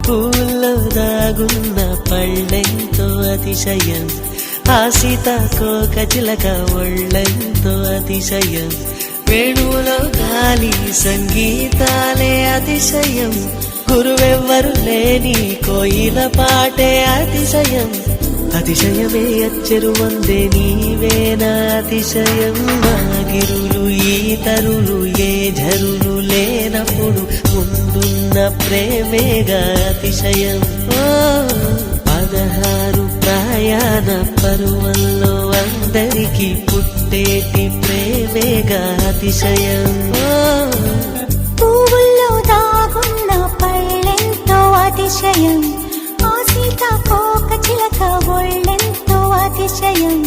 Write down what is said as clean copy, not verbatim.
పూల్లో దాగున్న పళ్ళెంతో అతిశయం, ఆ సీతాకోక చిలక ఒళ్ళెంతో అతిశయం, వేణువులో గాలి సంగీతాలే అతిశయం, గురువెవ్వరు లేని కోయిల పాటే అతిశయం, అతిశయమే అచ్చెరు వందే నీవేనా అతిశయం, గిరులు ఈ తరులు ఏ ఝరులు లేనప్పుడు ముందున్న ప్రేమేగా అతిశయం. 16 ప్రయాణ పరువల్లో అందరికీ పుట్టేటి ప్రేమేగా అతిశయం. పువ్వుల్లో దాగున్న పళ్ళెంతో అతిశయం, ఆ సీతాకోక చిలక ఒళ్ళెంతో అతిశయం,